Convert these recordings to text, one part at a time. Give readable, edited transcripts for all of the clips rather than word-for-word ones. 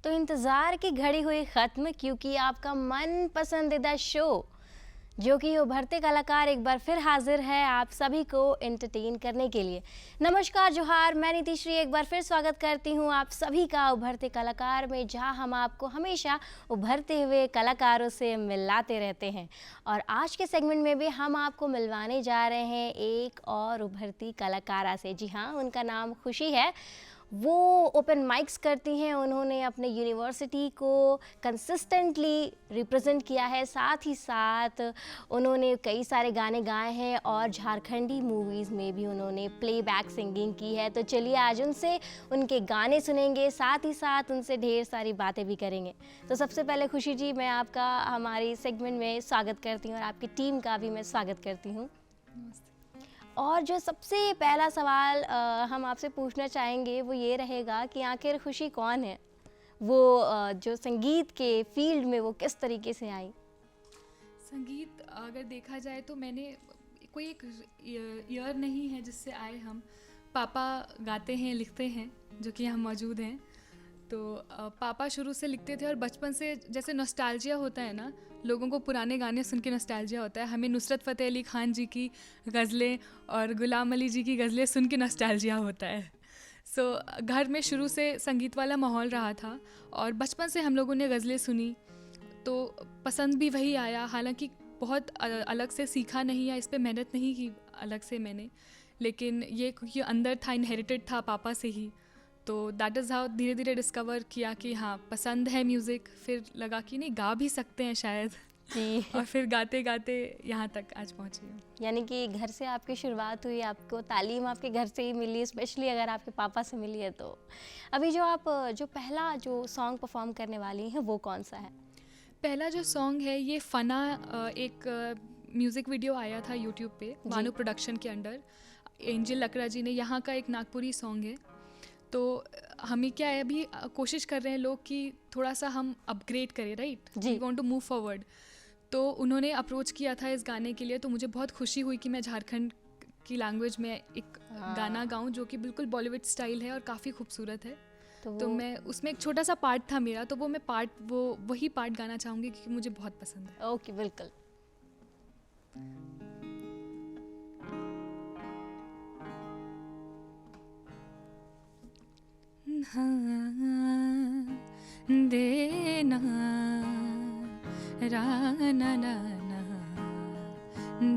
तो इंतज़ार की घड़ी हुई ख़त्म क्योंकि आपका मन पसंदीदा शो जो कि उभरते कलाकार एक बार फिर हाजिर है आप सभी को एंटरटेन करने के लिए। नमस्कार जोहार, मैं नीतिश्री एक बार फिर स्वागत करती हूँ आप सभी का उभरते कलाकार में, जहाँ हम आपको हमेशा उभरते हुए कलाकारों से मिलाते रहते हैं। और आज के सेगमेंट में भी हम आपको मिलवाने जा रहे हैं एक और उभरती कलाकारा से। जी हाँ, उनका नाम खुशी है। वो ओपन माइक्स करती हैं, उन्होंने अपने यूनिवर्सिटी को कंसिस्टेंटली रिप्रेजेंट किया है, साथ ही साथ उन्होंने कई सारे गाने गाए हैं और झारखंडी मूवीज़ में भी उन्होंने प्लेबैक सिंगिंग की है। तो चलिए आज उनसे उनके गाने सुनेंगे, साथ ही साथ उनसे ढेर सारी बातें भी करेंगे। तो सबसे पहले खुशी जी, मैं आपका हमारी सेगमेंट में स्वागत करती हूँ और आपकी टीम का भी मैं स्वागत करती हूँ। और जो सबसे पहला सवाल हम आपसे पूछना चाहेंगे वो ये रहेगा कि आखिर खुशी कौन है? वो जो संगीत के फील्ड में वो किस तरीके से आई? संगीत अगर देखा जाए तो मैंने कोई एक ईयर नहीं है जिससे आए हम। पापा गाते हैं, लिखते हैं, जो कि यहाँ मौजूद हैं। तो पापा शुरू से लिखते थे और बचपन से जैसे नॉस्टैल्जिया होता है ना, लोगों को पुराने गाने सुन के नॉस्टैल्जिया होता है, हमें नुसरत फ़तेह अली खान जी की गज़लें और गुलाम अली जी की गज़लें सुन के नॉस्टैल्जिया होता है। घर में शुरू से संगीत वाला माहौल रहा था और बचपन से हम लोगों ने गज़लें सुनी तो पसंद भी वही आया। हालांकि बहुत अलग से सीखा नहीं या इस पे मेहनत नहीं की अलग से मैंने, लेकिन ये क्योंकि अंदर था, इनहेरिटेड था पापा से ही। तो दैट इज़ हाउ धीरे धीरे डिस्कवर किया कि हाँ पसंद है म्यूज़िक। फिर लगा कि नहीं, गा भी सकते हैं शायद जी। और फिर गाते गाते यहाँ तक आज पहुँची हूँ। यानी कि घर से आपकी शुरुआत हुई, आपको तालीम आपके घर से ही मिली, स्पेशली अगर आपके पापा से मिली है तो। अभी जो आप जो पहला जो सॉन्ग परफॉर्म करने वाली हैं वो कौन सा है? पहला जो सॉन्ग है ये फना, एक म्यूज़िक वीडियो आया था यूट्यूब पे मानो प्रोडक्शन के अंडर। एंजल लकड़ा जी ने, यहाँ का एक नागपुरी सॉन्ग है। तो हमें क्या है, अभी कोशिश कर रहे हैं लोग कि थोड़ा सा हम अपग्रेड करें, right, we want to move forward. तो उन्होंने अप्रोच किया था इस गाने के लिए, तो मुझे बहुत खुशी हुई कि मैं झारखंड की लैंग्वेज में एक गाना गाऊं जो कि बिल्कुल बॉलीवुड स्टाइल है और काफ़ी खूबसूरत है। तो मैं उसमें एक छोटा सा पार्ट था मेरा, तो वही पार्ट गाना चाहूँगी क्योंकि मुझे बहुत पसंद है। ओके, बिल्कुल। देना रा ना ना ना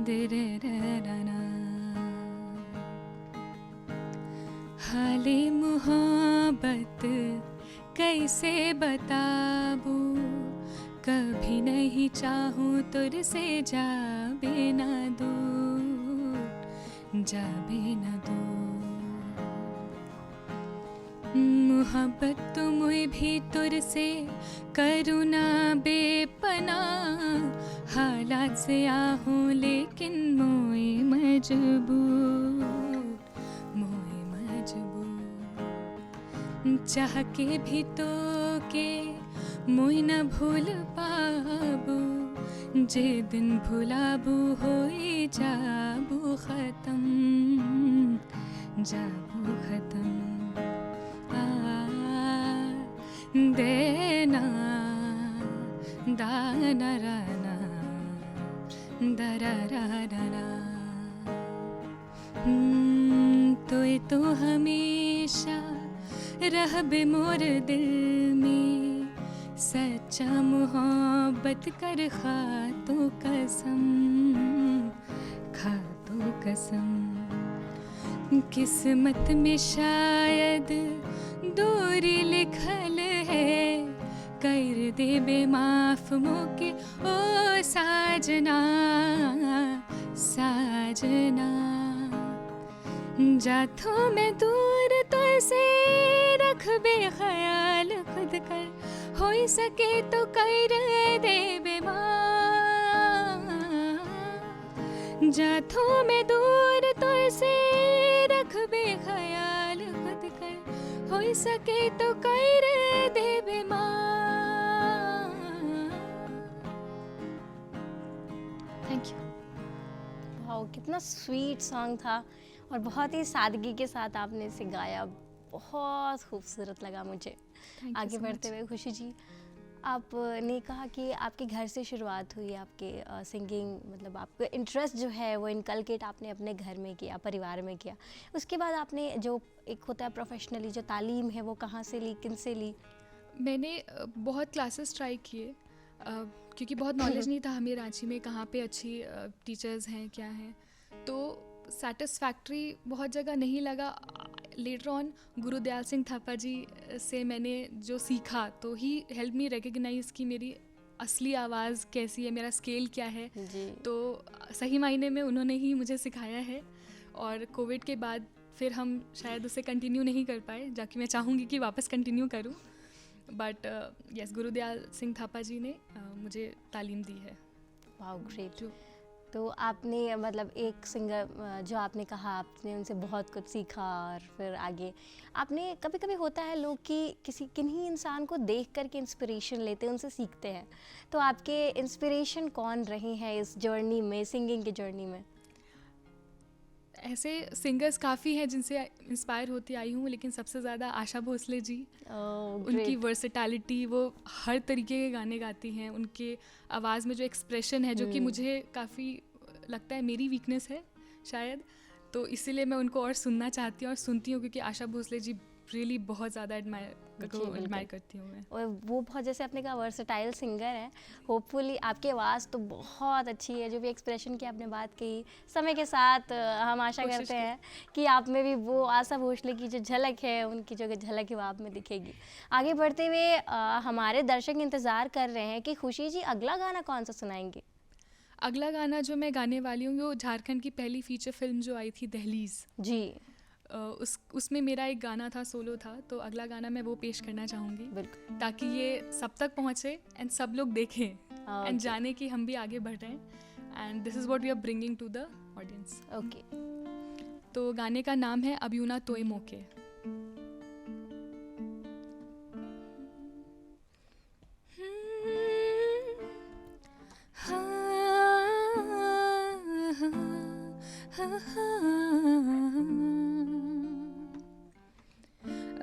दे रे रे रा ना, हाले मोहब्बत कैसे बताबू, कभी नहीं चाहूँ तुझसे जाबे ना दूर, जाबे ना दूर। मोहब्बत तुम्हें भी तुझसे करुणा बेपना, हालात से आहूँ लेकिन मोए मजबूर, मोए मजबूर। चाह के भी तो के मोए न भूल पाबू, जे दिन भुलाबू होई जाबू ख़त्म, जाबू ख़त्म। देना दाना राना दरा राना, तो हमेशा रहबे मोर दिल में, सच्चा मोहब्बत कर खा तो कसम, खा तो कसम। किस्मत में शायद दूरी लिखल है, कर दे बेमाफ मोके ओ साजना, साजना। जाथो मैं दूर तो से रख बे ख्याल खुद कर, हो सके तो कर दे बेमाफ। जाथो मैं दूर तो से रख बे ख्याल खुद कर, हो सके तो कर दे बेमाफ। Thank you. वाओ, कितना स्वीट सॉन्ग था और बहुत ही सादगी के साथ आपने इसे गाया, बहुत खूबसूरत लगा मुझे। you आगे so बढ़ते much. हुए खुशी जी, आपने कहा कि आपके घर से शुरुआत हुई आपके सिंगिंग, मतलब आपका इंटरेस्ट जो है वो इनकलकेट आपने अपने घर में किया, परिवार में किया। उसके बाद आपने जो एक होता है प्रोफेशनली जो तालीम है वो कहाँ से ली, किन से ली? मैंने बहुत क्लासेस ट्राई किए, क्योंकि बहुत नॉलेज नहीं था हमें रांची में कहाँ पे अच्छी टीचर्स हैं, क्या हैं, तो सेटिस्फैक्ट्री बहुत जगह नहीं लगा। लेटर ऑन गुरुदयाल सिंह थापा जी से मैंने जो सीखा तो ही हेल्प मी रिकग्नाइज कि मेरी असली आवाज़ कैसी है, मेरा स्केल क्या है। जी। तो सही मायने में उन्होंने ही मुझे सिखाया है। और कोविड के बाद फिर हम शायद उसे कंटिन्यू नहीं कर पाए, जाकि मैं चाहूँगी कि वापस कंटिन्यू करूँ, बट यस, गुरुदयाल सिंह थापा जी ने मुझे तालीम दी है। Wow great. जो तो आपने मतलब एक सिंगर जो आपने कहा आपने उनसे बहुत कुछ सीखा और फिर आगे आपने, कभी कभी होता है लोग कि किसी किन्हीं इंसान को देख करके इंस्पिरेशन लेते हैं, उनसे सीखते हैं, तो आपके इंस्पिरेशन कौन रहे हैं इस जर्नी में, सिंगिंग की जर्नी में? ऐसे सिंगर्स काफ़ी हैं जिनसे इंस्पायर होती आई हूँ, लेकिन सबसे ज़्यादा आशा भोसले जी। उनकी वर्सेटैलिटी, वो हर तरीके के गाने गाती हैं, उनके आवाज़ में जो एक्सप्रेशन है जो कि मुझे काफ़ी लगता है मेरी वीकनेस है शायद, तो इसीलिए मैं उनको और सुनना चाहती हूँ और सुनती हूँ, क्योंकि आशा भोसले जी रियली बहुत ज़्यादा एडमायर करती हूँ मैं। और वो बहुत, जैसे आपने कहा, वर्सेटाइल सिंगर है। होपफुली आपकी आवाज़ तो बहुत अच्छी है, जो भी एक्सप्रेशन की आपने बात कही, समय के साथ हम आशा करते हैं कि आप में भी वो आशा भोसले की जो झलक है, उनकी जो झलक है वो आप में दिखेगी। आगे बढ़ते हुए हमारे दर्शक इंतज़ार कर रहे हैं कि खुशी जी अगला गाना कौन सा सुनाएंगे? अगला गाना जो मैं गाने वाली हूँ वो झारखंड की पहली फीचर फिल्म जो आई थी दहलीज, जी उसमें मेरा एक गाना था, सोलो था, तो अगला गाना मैं वो पेश करना चाहूँगी, बिल्कुल। ताकि ये सब तक पहुँचे एंड सब लोग देखें एंड जाने कि हम भी आगे बढ़ रहे हैं, and this is what we are bringing to the audience. Okay. तो गाने का नाम है अब यूं ना तोए मौके।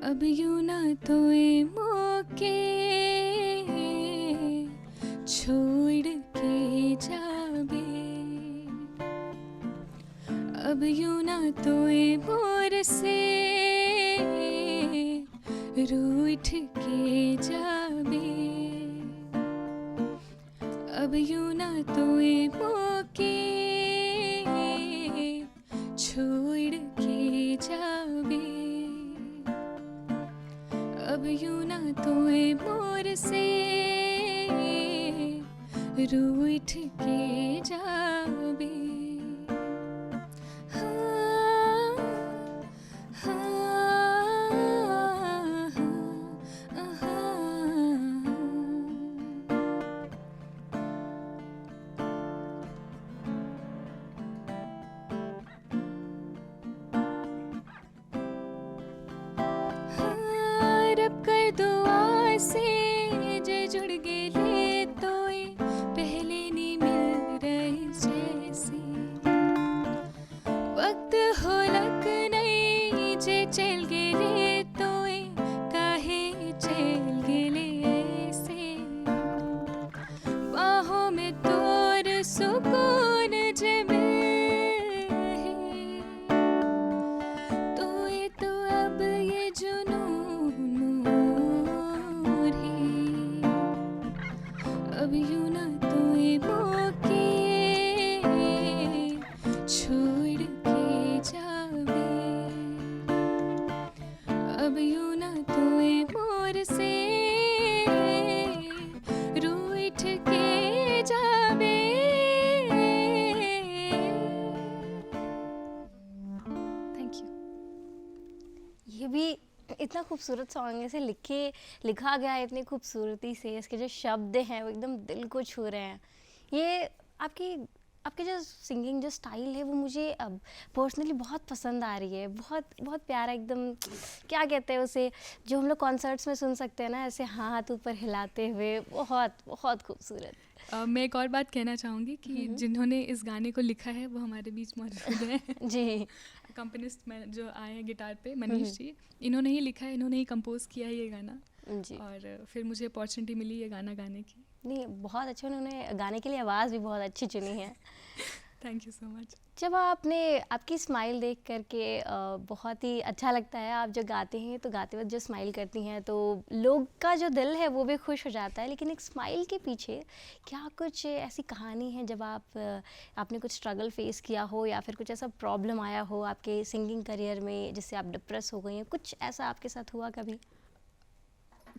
अब यूं ना तोए मौके छोड़ के जाबे, अब यूं ना तोए मोर से रूठ के जाबे, अब यूं ना तोए मौके छोड़ के जाबे, अब यूं ना तोए मोर से रूठ के जाबे। रब कर दुआ से जे जुड़ गेले तोए पहले नहीं मिल रहे जैसे, वक्त हो लग नहीं जे चल गेले तोए काहे चल गेले ऐसे, बाहों में तोर सुकून जे मिल है, तोए तो अब ये जुनून मोर है, अब यूं ना तोए मौके छोड़ के जाबे, अब यूं ना तोए मोर से रूठ के जाबे। Thank you. ये भी इतना खूबसूरत सॉन्ग है, इसे लिखा गया है इतनी खूबसूरती से, इसके जो शब्द हैं वो एकदम दिल को छू रहे हैं। ये आपकी जो सिंगिंग जो स्टाइल है वो मुझे अब पर्सनली बहुत पसंद आ रही है, बहुत बहुत प्यारा, एकदम क्या कहते हैं उसे, जो हम लोग कॉन्सर्ट्स में सुन सकते हैं ना, ऐसे हाथ ऊपर हिलाते हुए, बहुत बहुत खूबसूरत। मैं एक और बात कहना चाहूँगी कि जिन्होंने इस गाने को लिखा है वो हमारे बीच मौजूद हैं। जी। कंपोनिस्ट में जो आए हैं गिटार पे, मनीष जी, इन्होंने ही लिखा है, इन्होंने ही कंपोज किया है ये गाना। जी। और फिर मुझे अपॉर्चुनिटी मिली ये गाना गाने की। नहीं, बहुत अच्छा, उन्होंने गाने के लिए आवाज़ भी बहुत अच्छी चुनी है। Thank you so much. जब आपकी स्माइल देख करके बहुत ही अच्छा लगता है। आप जो गाते हैं तो गाते वक्त जो स्माइल करती हैं तो लोग का जो दिल है वो भी खुश हो जाता है। लेकिन एक स्माइल के पीछे क्या कुछ ऐसी कहानी है जब आपने कुछ स्ट्रगल फेस किया हो या फिर कुछ ऐसा प्रॉब्लम आया हो आपके सिंगिंग करियर में जिससे आप डिप्रेस हो गई हैं? कुछ ऐसा आपके साथ हुआ कभी?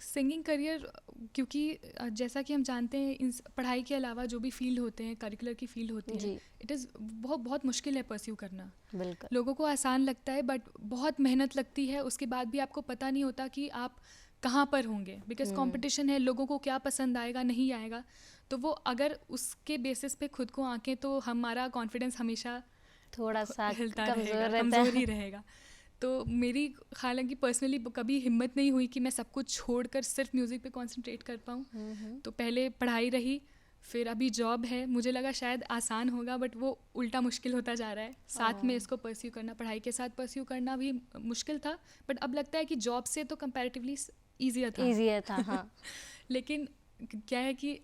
सिंगिंग करियर, क्योंकि जैसा कि हम जानते हैं इन पढ़ाई के अलावा जो भी फील्ड होते हैं, करिकुलर की फील्ड होती जी। है, इट इज़ बहुत बहुत मुश्किल है परस्यू करना। बिल्कुल। लोगों को आसान लगता है बट बहुत मेहनत लगती है, उसके बाद भी आपको पता नहीं होता कि आप कहाँ पर होंगे, बिकॉज कंपटीशन है, लोगों को क्या पसंद आएगा नहीं आएगा। तो वो अगर उसके बेसिस पे खुद को आंकें तो हमारा कॉन्फिडेंस हमेशा थोड़ा सा हिलता कमज़ोर रहेगा, रहता कमज़ोर है। ही रहेगा। तो मेरी हालांकि पर्सनली कभी हिम्मत नहीं हुई कि मैं सब कुछ छोड़कर सिर्फ म्यूज़िक पे कंसंट्रेट कर पाऊँ। तो पहले पढ़ाई रही, फिर अभी जॉब है। मुझे लगा शायद आसान होगा बट वो उल्टा मुश्किल होता जा रहा है। साथ में इसको परस्यू करना, पढ़ाई के साथ परस्यू करना भी मुश्किल था, बट अब लगता है कि जॉब से तो कंपैरेटिवली ईजियर था। हाँ। लेकिन क्या है कि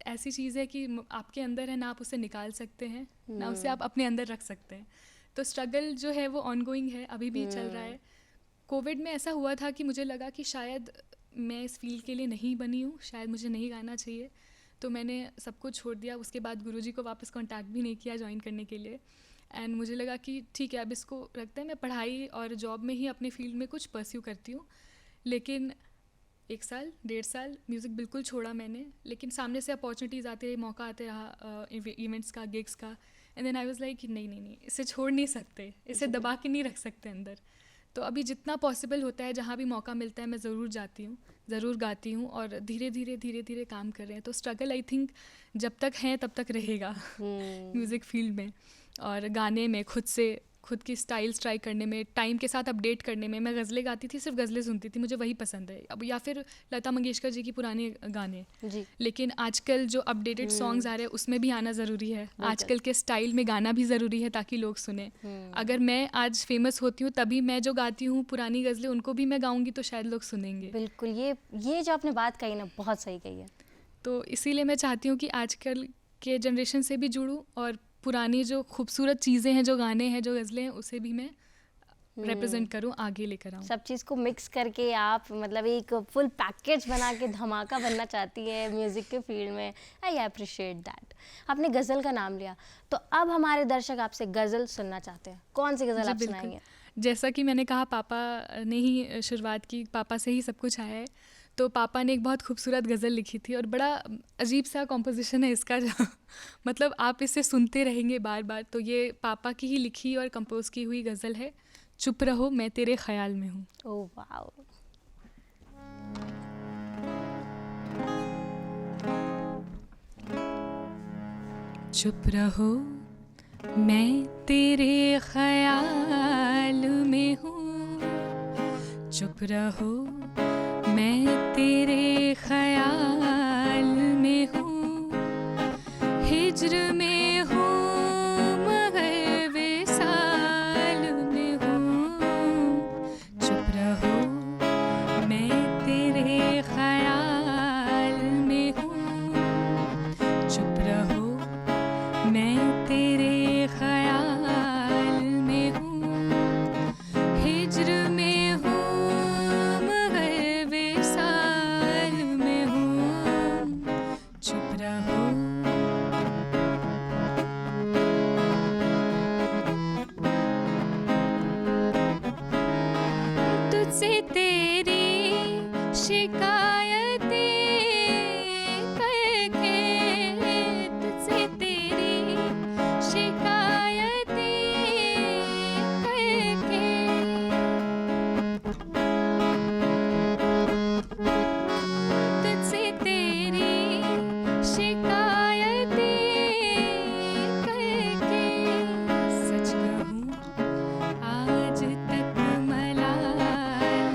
ऐसी चीज़ है कि आपके अंदर है ना, आप उसे निकाल सकते हैं ना उसे आप अपने अंदर रख सकते हैं। तो स्ट्रगल जो है वो ऑनगोइंग है, अभी भी चल रहा है। कोविड में ऐसा हुआ था कि मुझे लगा कि शायद मैं इस फील्ड के लिए नहीं बनी हूँ, शायद मुझे नहीं गाना चाहिए। तो मैंने सब कुछ छोड़ दिया। उसके बाद गुरुजी को वापस कांटेक्ट भी नहीं किया ज्वाइन करने के लिए। एंड मुझे लगा कि ठीक है, अब इसको रखते हैं, मैं पढ़ाई और जॉब में ही अपने फील्ड में कुछ परस्यू करती हूँ। लेकिन 1 साल 1.5 साल म्यूज़िक बिल्कुल छोड़ा मैंने, लेकिन सामने से अपॉर्चुनिटीज़ आते रहे, मौका आते रहा इवेंट्स का, गिग्स का। And then I was like नहीं, इसे छोड़ नहीं सकते, इसे दबा के नहीं रख सकते अंदर। तो अभी जितना पॉसिबल होता है, जहाँ भी मौका मिलता है, मैं ज़रूर जाती हूँ, ज़रूर गाती हूँ और धीरे धीरे काम कर रहे हैं। तो स्ट्रगल आई थिंक जब तक है तब तक रहेगा म्यूज़िक फील्ड में। और गाने में खुद की स्टाइल्स ट्राई करने में, टाइम के साथ अपडेट करने में। मैं गज़लें गाती थी, सिर्फ गज़लें सुनती थी, मुझे वही पसंद है अब, या फिर लता मंगेशकर जी की पुराने गाने। जी। लेकिन आजकल जो अपडेटेड सॉन्ग्स आ रहे हैं उसमें भी आना ज़रूरी है। आजकल के स्टाइल में गाना भी ज़रूरी है ताकि लोग सुने। अगर मैं आज फेमस होती हूँ तभी मैं जो गाती हूँ पुरानी गज़लें उनको भी मैं गाऊंगी तो शायद लोग सुनेंगे। बिल्कुल, ये जो आपने बात कही ना, बहुत सही कही है। तो इसीलिए मैं चाहती हूँ कि आजकल के जनरेशन से भी जुड़ूँ और पुरानी जो खूबसूरत चीज़ें हैं, जो गाने हैं, जो गज़लें हैं, उसे भी मैं रिप्रेजेंट करूँ, आगे लेकर आऊँ। सब चीज़ को मिक्स करके आप मतलब एक फुल पैकेज बना के धमाका बनना चाहती है म्यूज़िक के फील्ड में। I appreciate that. आपने गज़ल का नाम लिया तो अब हमारे दर्शक आपसे गज़ल सुनना चाहते हैं। कौन सी गज़ल जी, आप बिल्कुल। सुनाएंगे? जैसा कि मैंने कहा, पापा ने ही शुरुआत की, पापा से ही सब कुछ आया है। तो पापा ने एक बहुत खूबसूरत गज़ल लिखी थी और बड़ा अजीब सा कॉम्पोजिशन है इसका जो मतलब आप इसे सुनते रहेंगे बार बार। तो ये पापा की ही लिखी और कंपोज की हुई गज़ल है, चुप रहो मैं तेरे ख्याल में हूँ। Oh wow. चुप रहो मैं तेरे ख्याल में हूँ, चुप रहो मैं तेरे ख्याल में हूँ, हिज्र में हूँ मगर विसाल में हूँ, चुप रहो मैं तेरे ख्याल में हूँ, चुप रहो मैं तेरे ख्याल में हूँ, हिज्र में हूँ मगर विसाल में हूँ, चुप रहो। तुझसे तेरी शिकायतें करके, तुझसे तेरी शिकायतें करके, तुझसे तेरी शिकायतें करके, सच कहूँ आज तक मलाल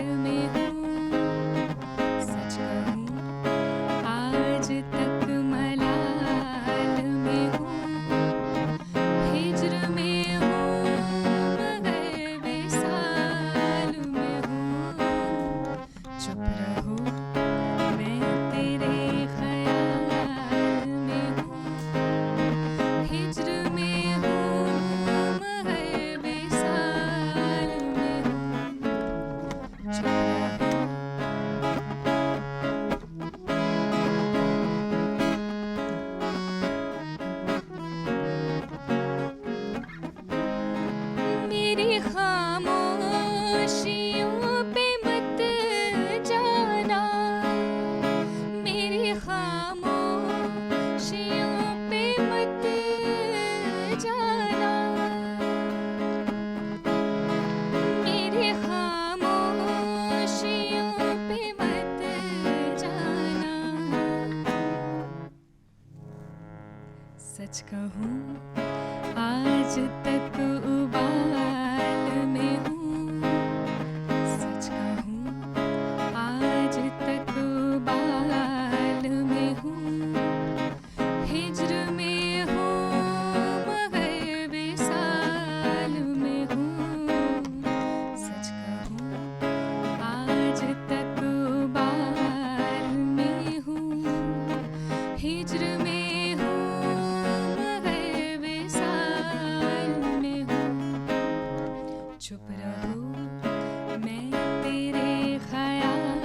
चुप रहो मैं तेरे ख्याल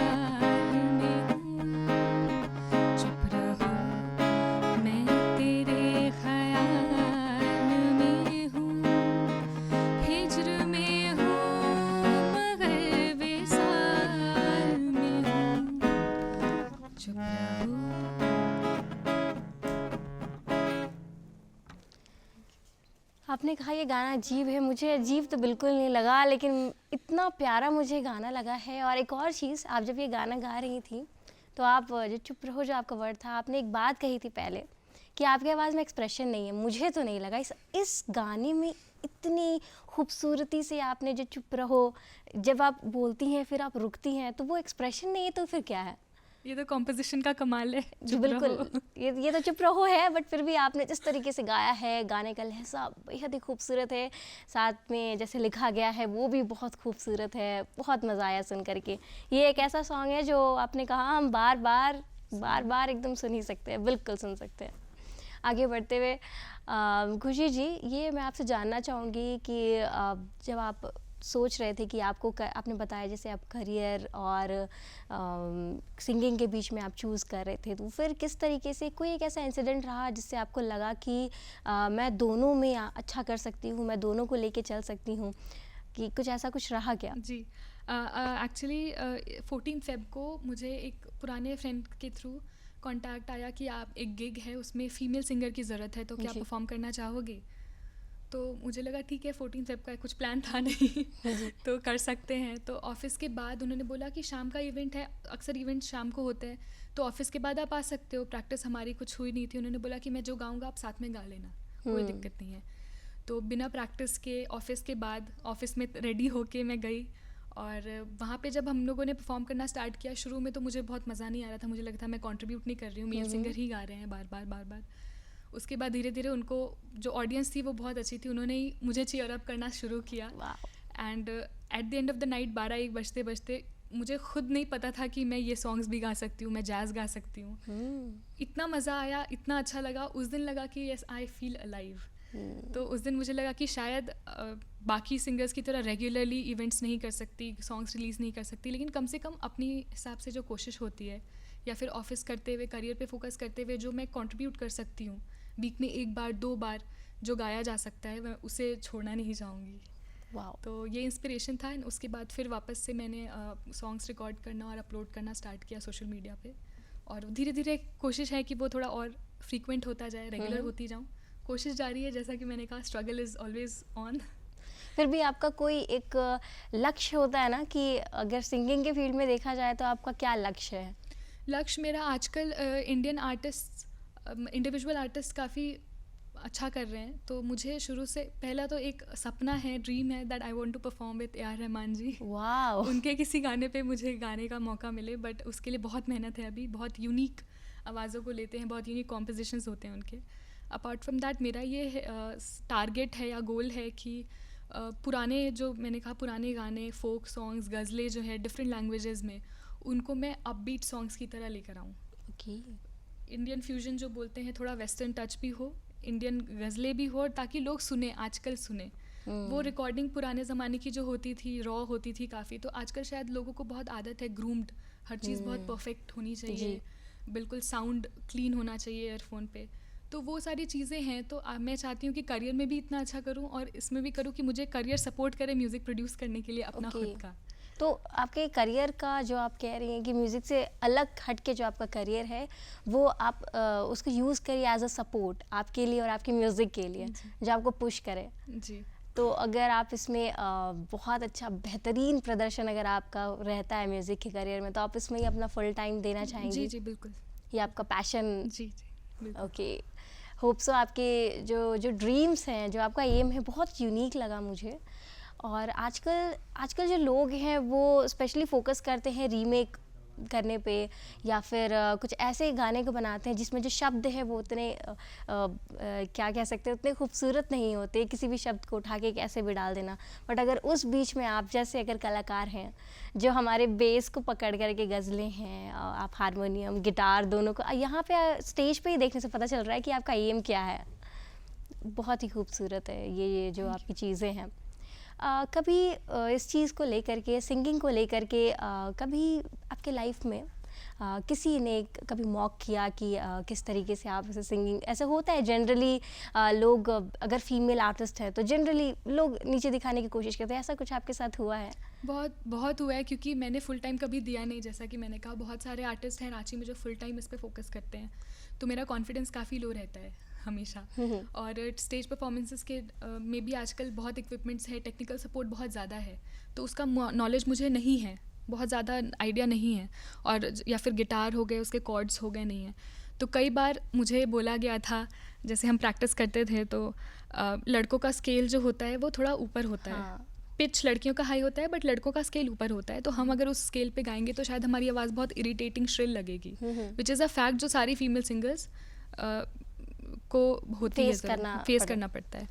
में हूँ, चुप रहो मैं तेरे ख्याल में हूँ, हिज्र में हूँ मगर विसाल में हूँ, चुप रहो। आपने कहा ये गाना अजीब है, मुझे अजीब तो बिल्कुल नहीं लगा, लेकिन इतना प्यारा मुझे गाना लगा है। और एक और चीज़, आप जब ये गाना गा रही थी तो आप जो चुप रहो जो आपका वर्ड था, आपने एक बात कही थी पहले कि आपकी आवाज़ में एक्सप्रेशन नहीं है। मुझे तो नहीं लगा इस गाने में इतनी खूबसूरती से आपने जो चुप रहो, जब आप बोलती हैं फिर आप रुकती हैं, तो वो एक्सप्रेशन नहीं है तो फिर क्या है? ये तो कॉम्पोजिशन का कमाल है। जी चुप बिल्कुल, रहो। ये तो चुप रहो है, बट फिर भी आपने जिस तरीके से गाया है, गाने का लहजा बेहद ही खूबसूरत है, साथ में जैसे लिखा गया है वो भी बहुत खूबसूरत है, बहुत मज़ा आया सुन करके। ये एक ऐसा सॉन्ग है जो आपने कहा हम बार बार एकदम सुन ही सकते हैं, बिल्कुल सुन सकते हैं। आगे बढ़ते हुए खुशी जी, ये मैं आपसे जानना चाहूँगी कि जब आप सोच रहे थे कि आपने बताया जैसे आप करियर और सिंगिंग के बीच में आप चूज़ कर रहे थे, तो फिर किस तरीके से कोई एक ऐसा इंसिडेंट रहा जिससे आपको लगा कि मैं दोनों में अच्छा कर सकती हूँ, मैं दोनों को लेके चल सकती हूँ, कि कुछ ऐसा कुछ रहा क्या? जी, एक्चुअली 14 फेब को मुझे एक पुराने फ्रेंड के थ्रू कांटेक्ट आया कि आप एक गिग है उसमें फ़ीमेल सिंगर की ज़रूरत है, तो क्या जी। परफॉर्म करना चाहोगे? तो मुझे लगा ठीक है, 14 फेब का कुछ प्लान था नहीं तो कर सकते हैं। तो ऑफिस के बाद उन्होंने बोला कि शाम का इवेंट है, अक्सर इवेंट शाम को होते हैं, तो ऑफिस के बाद आप आ सकते हो। प्रैक्टिस हमारी कुछ हुई नहीं थी, उन्होंने बोला कि मैं जो गाऊंगा आप साथ में गा लेना, कोई दिक्कत नहीं है। तो बिना प्रैक्टिस के ऑफिस के बाद ऑफिस में रेडी होके मैं गई, और वहाँ पे जब हम लोगों ने परफॉर्म करना स्टार्ट किया, शुरू में तो मुझे बहुत मज़ा नहीं आ रहा था, मुझे लगता मैं कंट्रीब्यूट नहीं कर रही हूँ, मेल सिंगर ही गा रहे हैं बार बार। उसके बाद धीरे धीरे उनको, जो ऑडियंस थी वो बहुत अच्छी थी, उन्होंने ही मुझे चीयर अप करना शुरू किया। And at the end of the night 12-1 बजते मुझे खुद नहीं पता था कि मैं ये सॉन्ग्स भी गा सकती हूँ, मैं जैज़ गा सकती हूँ। इतना मज़ा आया, इतना अच्छा लगा, उस दिन लगा कि यस आई फील अलाइव। तो उस दिन मुझे लगा कि शायद बाकी सिंगर्स की तरह रेगुलरली इवेंट्स नहीं कर सकती, सॉन्ग्स रिलीज़ नहीं कर सकती, लेकिन कम से कम अपनी हिसाब से जो कोशिश होती है, या फिर ऑफिस करते हुए, करियर पे फोकस करते हुए जो मैं कंट्रीब्यूट कर सकती हूँ, वीक में 1 बार 2 बार जो गाया जा सकता है, मैं उसे छोड़ना नहीं चाहूँगी। वाओ। तो ये इंस्पिरेशन था, एंड उसके बाद फिर वापस से मैंने सॉन्ग्स रिकॉर्ड करना और अपलोड करना स्टार्ट किया सोशल मीडिया पे, और धीरे धीरे कोशिश है कि वो थोड़ा और फ्रीक्वेंट होता जाए, रेगुलर होती जाऊँ। कोशिश जारी है, जैसा कि मैंने कहा, स्ट्रगल इज़ ऑलवेज ऑन। फिर भी आपका कोई एक लक्ष्य होता है ना, कि अगर सिंगिंग के फील्ड में देखा जाए तो आपका क्या लक्ष्य है? लक्ष्य मेरा आजकल इंडियन आर्टिस्ट, इंडिविजुअल आर्टिस्ट काफ़ी अच्छा कर रहे हैं, तो मुझे शुरू से पहला तो एक सपना है, ड्रीम है, that I want to perform with A R Rahman ji. Wow. उनके किसी गाने पे मुझे गाने का मौका मिले, बट उसके लिए बहुत मेहनत है अभी, बहुत यूनिक आवाज़ों को लेते हैं, बहुत यूनिक कॉम्पोजिशंस होते हैं उनके। अपार्ट फ्रॉम दैट मेरा ये टारगेट है या गोल है कि पुराने, जो मैंने कहा पुराने गाने, फोक सॉन्ग्स, गज़लें जो है डिफरेंट लैंग्वेजेस में, उनको मैं अपबीट सॉन्ग्स की तरह लेकर आऊँ। ओके। इंडियन फ्यूजन जो बोलते हैं, थोड़ा वेस्टर्न टच भी हो, इंडियन गज़लें भी हो, ताकि लोग सुने, आजकल सुने। वो रिकॉर्डिंग पुराने ज़माने की जो होती थी, रॉ होती थी काफ़ी, तो आजकल शायद लोगों को बहुत आदत है ग्रूम्ड, हर चीज़ बहुत परफेक्ट होनी चाहिए, बिल्कुल साउंड क्लीन होना चाहिए ईयरफोन पे। तो वो सारी चीज़ें हैं, तो मैं चाहती हूँ कि करियर में भी इतना अच्छा करूँ, और इसमें भी करूँ कि मुझे करियर सपोर्ट करे म्यूज़िक प्रोड्यूस करने के लिए अपना खुद का। तो आपके करियर का जो आप कह रही हैं कि म्यूज़िक से अलग हट के जो आपका करियर है, वो आप उसको यूज़ करिए एज अ सपोर्ट आपके लिए और आपके म्यूज़िक के लिए, जो आपको पुश करे। जी। तो अगर आप इसमें बहुत अच्छा बेहतरीन प्रदर्शन अगर आपका रहता है म्यूज़िक के करियर में, तो आप इसमें ही अपना फुल टाइम देना चाहेंगी? जी जी बिल्कुल। ये आपका पैशन? जी जी ओके। होप सो आपके जो ड्रीम्स हैं, जो आपका एम है, बहुत यूनिक लगा मुझे। और आजकल जो लोग हैं वो स्पेशली फोकस करते हैं रीमेक करने पे, या फिर कुछ ऐसे गाने को बनाते हैं जिसमें जो शब्द है वो उतने क्या कह सकते हैं, उतने खूबसूरत नहीं होते, किसी भी शब्द को उठा के कैसे भी डाल देना। बट अगर उस बीच में आप जैसे अगर कलाकार हैं जो हमारे बेस को पकड़ करके गज़लें हैं, आप हारमोनियम, गिटार दोनों को यहाँ पे स्टेज पे ही देखने से पता चल रहा है कि आपका एम क्या है। बहुत ही खूबसूरत है ये जो आपकी चीज़ें हैं। कभी इस चीज़ को लेकर के, सिंगिंग को लेकर के कभी आपके लाइफ में किसी ने कभी मॉक किया कि किस तरीके से आप ऐसे सिंगिंग, ऐसा होता है जनरली लोग अगर फीमेल आर्टिस्ट है तो जनरली लोग नीचे दिखाने की कोशिश करते हैं, ऐसा कुछ आपके साथ हुआ है? बहुत बहुत हुआ है, क्योंकि मैंने फुल टाइम कभी दिया नहीं। जैसा कि मैंने कहा, बहुत सारे आर्टिस्ट हैं रांची में जो फुल टाइम इस पे फोकस करते हैं, तो मेरा कॉन्फिडेंस काफ़ी लो रहता है हमेशा। और स्टेज परफॉर्मेंसेस के में भी आजकल बहुत इक्विपमेंट्स है, टेक्निकल सपोर्ट बहुत ज़्यादा है, तो उसका नॉलेज मुझे नहीं है, बहुत ज़्यादा आइडिया नहीं है। और या फिर गिटार हो गए, उसके कॉर्ड्स हो गए नहीं हैं। तो कई बार मुझे बोला गया था, जैसे हम प्रैक्टिस करते थे तो लड़कों का स्केल जो होता है वो थोड़ा ऊपर होता है। पिच लड़कियों का हाई होता है, बट लड़कों का स्केल ऊपर होता है, तो हम अगर उस स्केल पे गाएंगे तो शायद हमारी आवाज़ बहुत इरिटेटिंग श्रिल लगेगी, विच इज़ अ फैक्ट जो सारी फीमेल सिंगर्स को होती है, फेस करना पड़ता है।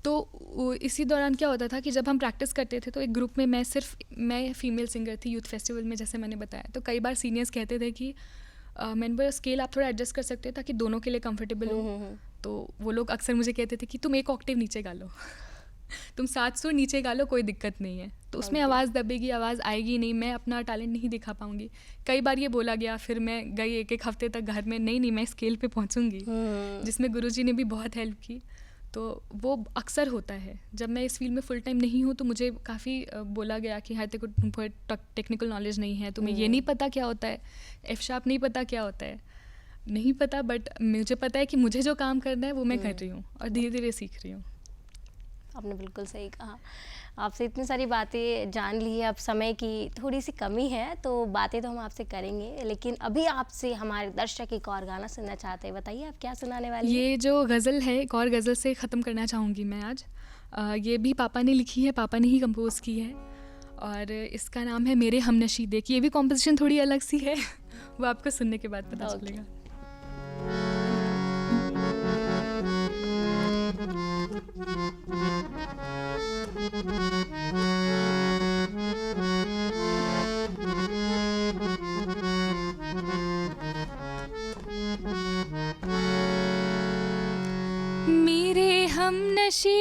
तो इसी दौरान क्या होता था कि जब हम प्रैक्टिस करते थे तो एक ग्रुप में मैं फीमेल सिंगर थी यूथ फेस्टिवल में, जैसे मैंने बताया। तो कई बार सीनियर्स कहते थे कि मैंने स्केल आप थोड़ा एडजस्ट कर सकते हो ताकि दोनों के लिए कंफर्टेबल हो। तो वो लोग अक्सर मुझे कहते थे कि तुम एक ऑक्टेव नीचे गा लो तुम 7 सुर नीचे गा लो, कोई दिक्कत नहीं है। तो उसमें आवाज़ दबेगी, आवाज़ आएगी नहीं, मैं अपना टैलेंट नहीं दिखा पाऊंगी। कई बार ये बोला गया, फिर मैं गई एक हफ्ते तक घर में, नहीं मैं स्केल पे पहुंचूंगी, जिसमें गुरुजी ने भी बहुत हेल्प की। तो वो अक्सर होता है जब मैं इस फील्ड में फुल टाइम नहीं हूँ, तो मुझे काफ़ी बोला गया कि हाँ तेरे को टेक्निकल नॉलेज नहीं है, तुम्हें ये नहीं पता क्या होता है, एफ शार्प नहीं पता क्या होता है। नहीं पता, बट मुझे पता है कि मुझे जो काम करना है वो मैं कर रही हूँ और धीरे धीरे सीख रही हूँ। आपने बिल्कुल सही कहा। आपसे इतनी सारी बातें जान ली है, अब समय की थोड़ी सी कमी है तो बातें तो हम आपसे करेंगे, लेकिन अभी आपसे हमारे दर्शक एक और गाना सुनना चाहते हैं। बताइए आप क्या सुनाने वाली हैं? ये जो गज़ल है, एक और गज़ल से ख़त्म करना चाहूँगी मैं आज। ये भी पापा ने लिखी है, पापा ने ही कंपोज़ की है, और इसका नाम है मेरे हमनशी देख। ये भी कॉम्पोजिशन थोड़ी अलग सी है वो आपको सुनने के बाद पता चलेगा। मेरे हमनशी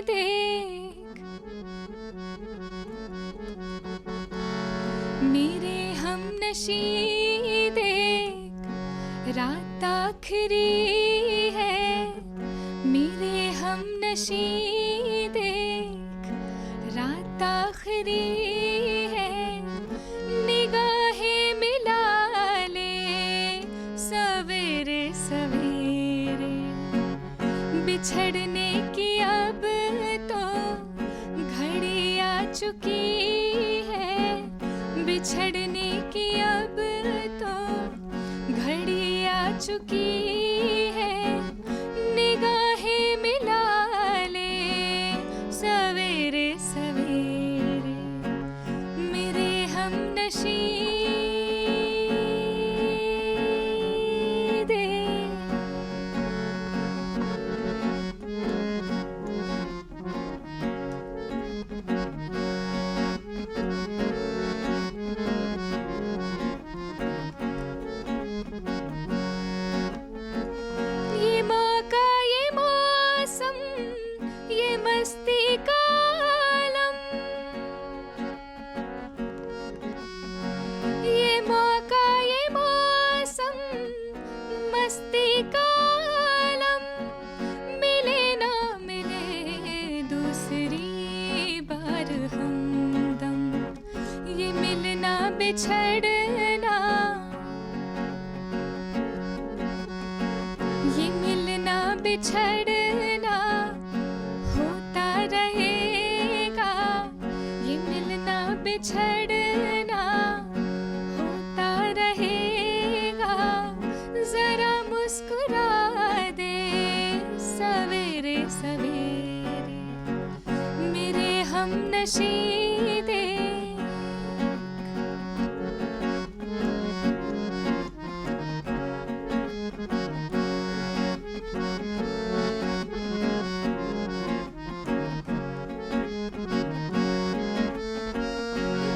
देख, मेरे हमनशी देख, रात आखिरी है। मेरे हमनशी देख, रात आखिरी है। निगाहें मिला ले सवेरे सवेरे, बिछड़ने की अब तो घड़ी आ चुकी है। बिछड़ने की अब तो घड़ी आ चुकी है। निगाहें मिला ले सवेरे सवेरे, मेरे हमनशी मस्ती का आलम, ये मौका ये मौसम, मस्ती का आलम। मिले ना मिले दूसरी बार हमदम, ये मिलना बिछड़ना, ये मिलना बिछड़ना होता रहेगा। ये मिलना बिछड़ना होता रहेगा। जरा मुस्कुरा दे सवेरे सवेरे, मेरे हमनशी दे।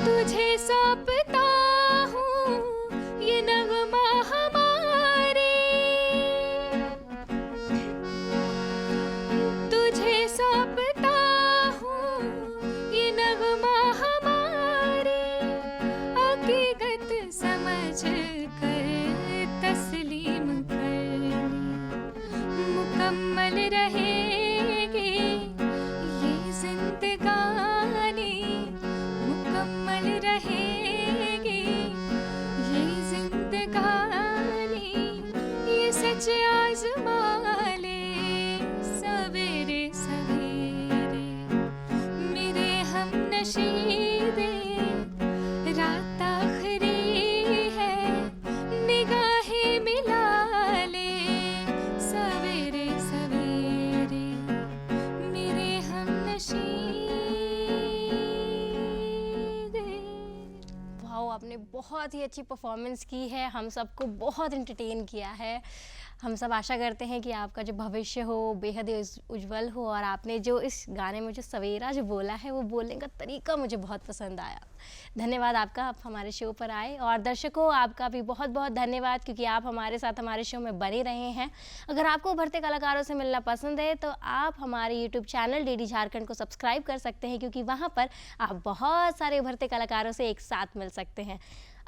तुझे सौंपता हूँ ये नगमा हमारे, तुझे सौंपता हूँ रहेगी ये जिंदगानी, ये सच आजमा ले सवेरे सवेरे मेरे हम नशीदे, रात आखिरी है निगाहें मिला ले सवेरे सवेरे मेरे हम नशीदे। वाह, आपने बहुत ही अच्छी परफॉर्मेंस की है, हम सबको बहुत एंटरटेन किया है। हम सब आशा करते हैं कि आपका जो भविष्य हो बेहद ही उज्जवल हो, और आपने जो इस गाने में जो सवेरा जो बोला है वो बोलने का तरीका मुझे बहुत पसंद आया। धन्यवाद आपका, आप हमारे शो पर आए, और दर्शकों आपका भी बहुत बहुत धन्यवाद क्योंकि आप हमारे साथ हमारे शो में बने रहे हैं। अगर आपको उभरते कलाकारों से मिलना पसंद है तो आप हमारे यूट्यूब चैनल डीडी झारखंड को सब्सक्राइब कर सकते हैं, क्योंकि वहाँ पर आप बहुत सारे उभरते कलाकारों से एक साथ मिल सकते हैं।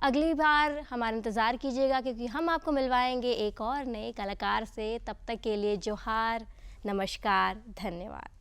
अगली बार हमारा इंतज़ार कीजिएगा क्योंकि हम आपको मिलवाएंगे एक और नए कलाकार से। तब तक के लिए जोहार, नमस्कार, धन्यवाद।